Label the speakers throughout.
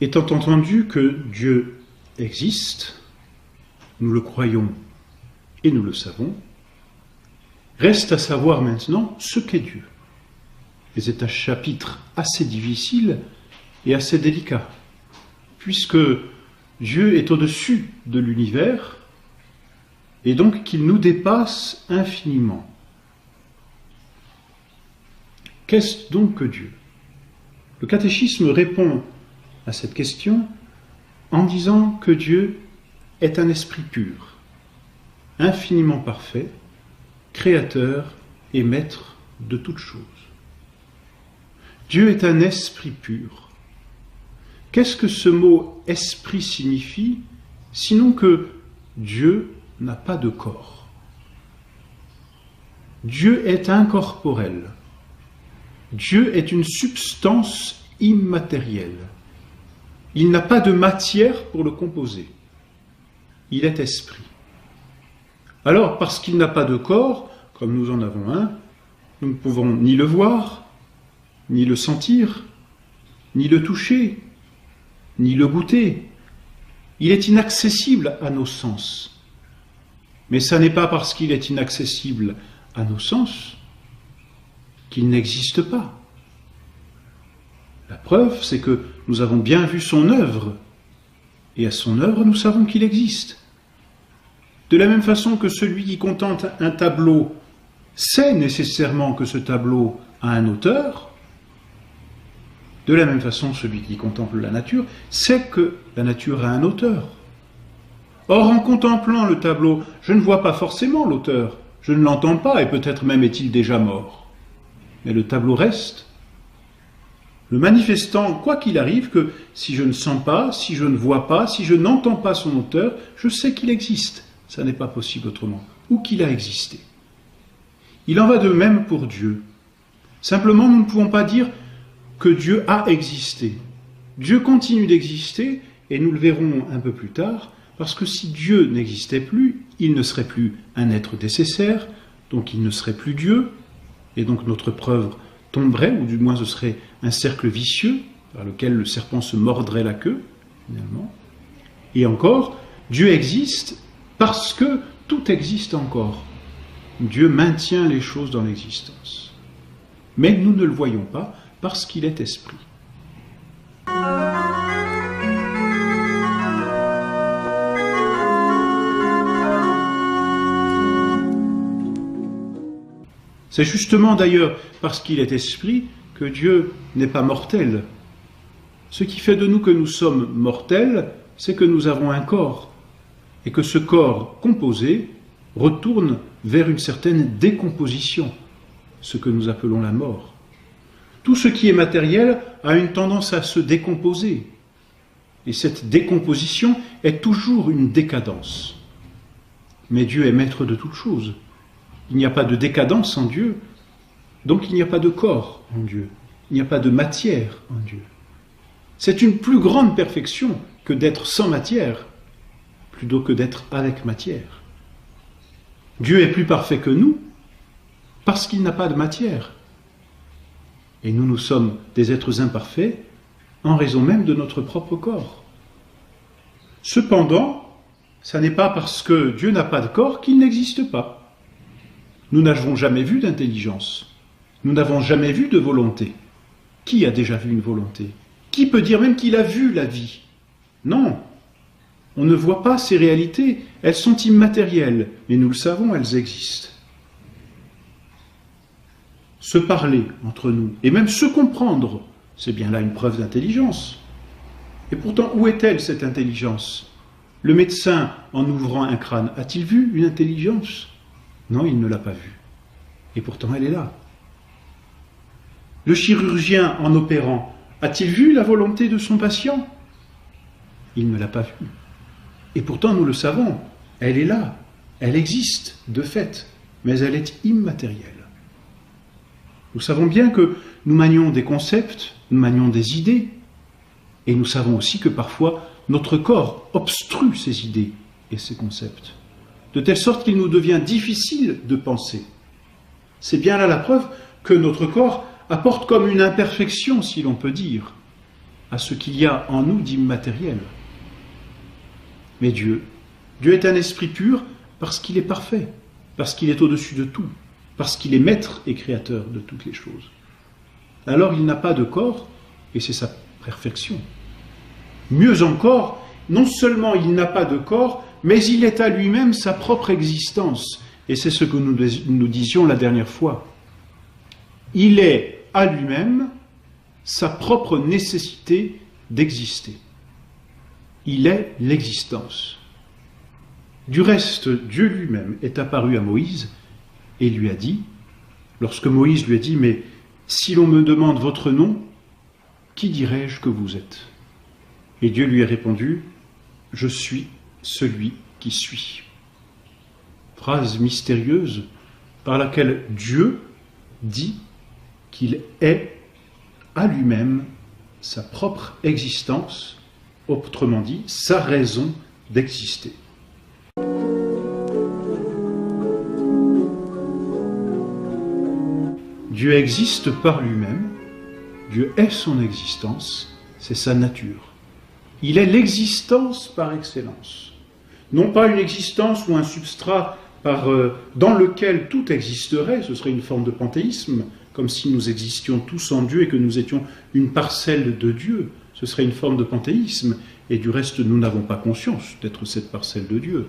Speaker 1: Étant entendu que Dieu existe, nous le croyons et nous le savons, reste à savoir maintenant ce qu'est Dieu. Et c'est un chapitre assez difficile et assez délicat, puisque Dieu est au-dessus de l'univers et donc qu'il nous dépasse infiniment. Qu'est-ce donc que Dieu? Le catéchisme répond à cette question en disant que Dieu est un esprit pur, infiniment parfait, créateur et maître de toutes choses. Dieu est un esprit pur. Qu'est-ce que ce mot « esprit » signifie, sinon que Dieu n'a pas de corps? Dieu est incorporel. Dieu est une substance immatérielle. Il n'a pas de matière pour le composer. Il est esprit. Alors, parce qu'il n'a pas de corps, comme nous en avons un, nous ne pouvons ni le voir, ni le sentir, ni le toucher, ni le goûter. Il est inaccessible à nos sens. Mais ça n'est pas parce qu'il est inaccessible à nos sens qu'il n'existe pas. La preuve, c'est que nous avons bien vu son œuvre, et à son œuvre, nous savons qu'il existe. De la même façon que celui qui contemple un tableau sait nécessairement que ce tableau a un auteur, de la même façon, celui qui contemple la nature sait que la nature a un auteur. Or, en contemplant le tableau, je ne vois pas forcément l'auteur, je ne l'entends pas, et peut-être même est-il déjà mort. Mais le tableau reste, le manifestant, quoi qu'il arrive, que si je ne sens pas, si je ne vois pas, si je n'entends pas son auteur, je sais qu'il existe. Ça n'est pas possible autrement, ou qu'il a existé. Il en va de même pour Dieu. Simplement, nous ne pouvons pas dire que Dieu a existé. Dieu continue d'exister, et nous le verrons un peu plus tard, parce que si Dieu n'existait plus, il ne serait plus un être nécessaire, donc il ne serait plus Dieu, et donc notre preuve tomberait, ou du moins ce serait un cercle vicieux, par lequel le serpent se mordrait la queue, finalement. Et encore, Dieu existe parce que tout existe encore. Dieu maintient les choses dans l'existence. Mais nous ne le voyons pas, parce qu'il est esprit. C'est justement d'ailleurs parce qu'il est esprit que Dieu n'est pas mortel. Ce qui fait de nous que nous sommes mortels, c'est que nous avons un corps, et que ce corps composé retourne vers une certaine décomposition, ce que nous appelons la mort. Tout ce qui est matériel a une tendance à se décomposer. Et cette décomposition est toujours une décadence. Mais Dieu est maître de toutes choses. Il n'y a pas de décadence en Dieu, donc il n'y a pas de corps en Dieu. Il n'y a pas de matière en Dieu. C'est une plus grande perfection que d'être sans matière, plutôt que d'être avec matière. Dieu est plus parfait que nous, parce qu'il n'a pas de matière. Et nous, nous sommes des êtres imparfaits en raison même de notre propre corps. Cependant, ça n'est pas parce que Dieu n'a pas de corps qu'il n'existe pas. Nous n'avons jamais vu d'intelligence. Nous n'avons jamais vu de volonté. Qui a déjà vu une volonté? Qui peut dire même qu'il a vu la vie? Non. On ne voit pas ces réalités. Elles sont immatérielles, mais nous le savons, elles existent. Se parler entre nous, et même se comprendre, c'est bien là une preuve d'intelligence. Et pourtant, où est-elle, cette intelligence? Le médecin, en ouvrant un crâne, a-t-il vu une intelligence? Non, il ne l'a pas vue. Et pourtant, elle est là. Le chirurgien, en opérant, a-t-il vu la volonté de son patient? Il ne l'a pas vue. Et pourtant, nous le savons, elle est là, elle existe, de fait, mais elle est immatérielle. Nous savons bien que nous manions des concepts, nous manions des idées, et nous savons aussi que parfois notre corps obstrue ces idées et ces concepts, de telle sorte qu'il nous devient difficile de penser. C'est bien là la preuve que notre corps apporte comme une imperfection, si l'on peut dire. à ce qu'il y a en nous d'immatériel. Mais Dieu est un esprit pur parce qu'il est parfait, parce qu'il est au-dessus de tout, parce qu'il est maître et créateur de toutes les choses. Alors il n'a pas de corps, et c'est sa perfection. Mieux encore, non seulement il n'a pas de corps, mais il est à lui-même sa propre existence. Et c'est ce que nous disions la dernière fois. Il est à lui-même sa propre nécessité d'exister. Il est l'existence. Du reste, Dieu lui-même est apparu à Moïse et lui a dit, lorsque Moïse lui a dit « Mais si l'on me demande votre nom, qui dirais-je que vous êtes ?» Et Dieu lui a répondu « Je suis celui qui suis. » Phrase mystérieuse par laquelle Dieu dit qu'il est à lui-même sa propre existence, autrement dit, sa raison d'exister. Dieu existe par lui-même, Dieu est son existence, c'est sa nature. Il est l'existence par excellence. Non pas une existence ou un substrat dans lequel tout existerait, ce serait une forme de panthéisme, comme si nous existions tous en Dieu et que nous étions une parcelle de Dieu. Ce serait une forme de panthéisme, et du reste nous n'avons pas conscience d'être cette parcelle de Dieu.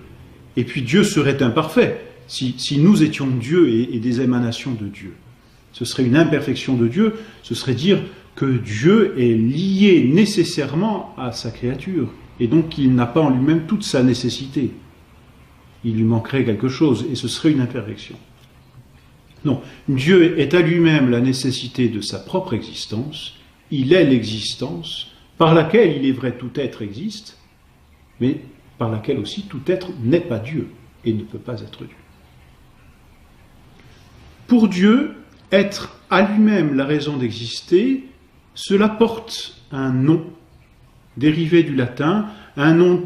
Speaker 1: Et puis Dieu serait imparfait si nous étions Dieu et des émanations de Dieu. Ce serait une imperfection de Dieu, ce serait dire que Dieu est lié nécessairement à sa créature, et donc qu'il n'a pas en lui-même toute sa nécessité. Il lui manquerait quelque chose, et ce serait une imperfection. Non, Dieu est à lui-même la nécessité de sa propre existence, il est l'existence, par laquelle, il est vrai, tout être existe, mais par laquelle aussi tout être n'est pas Dieu, et ne peut pas être Dieu. Pour Dieu, être à lui-même la raison d'exister, cela porte un nom, dérivé du latin, un nom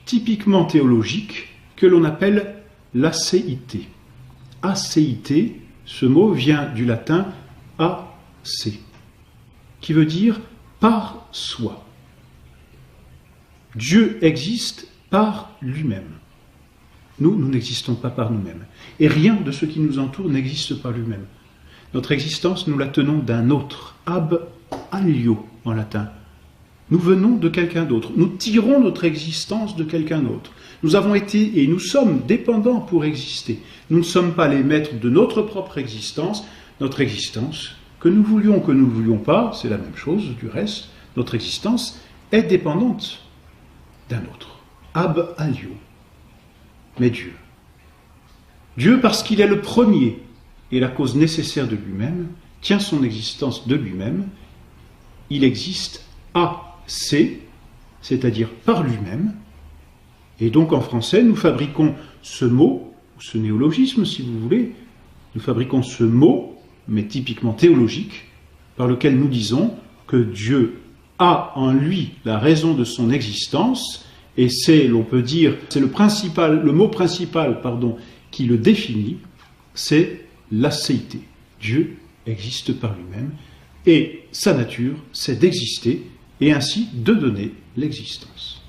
Speaker 1: typiquement théologique, que l'on appelle l'acéité. Acéité, ce mot vient du latin ac, qui veut dire par soi. Dieu existe par lui-même. Nous n'existons pas par nous-mêmes. Et rien de ce qui nous entoure n'existe par lui-même. Notre existence, nous la tenons d'un autre, ab alio en latin. Nous venons de quelqu'un d'autre. Nous tirons notre existence de quelqu'un d'autre. Nous avons été et nous sommes dépendants pour exister. Nous ne sommes pas les maîtres de notre propre existence. Notre existence, que nous voulions pas, c'est la même chose du reste, notre existence est dépendante d'un autre. Ab alio. Mais Dieu, parce qu'il est le premier et la cause nécessaire de lui-même, tient son existence de lui-même, il existe AC, c'est-à-dire par lui-même, et donc en français, nous fabriquons ce mot, ou ce néologisme si vous voulez, nous fabriquons ce mot, mais typiquement théologique, par lequel nous disons que Dieu a en lui la raison de son existence, et c'est, l'on peut dire, c'est le mot principal, qui le définit, c'est l'acéité. Dieu existe par lui-même, et sa nature, c'est d'exister, et ainsi de donner l'existence.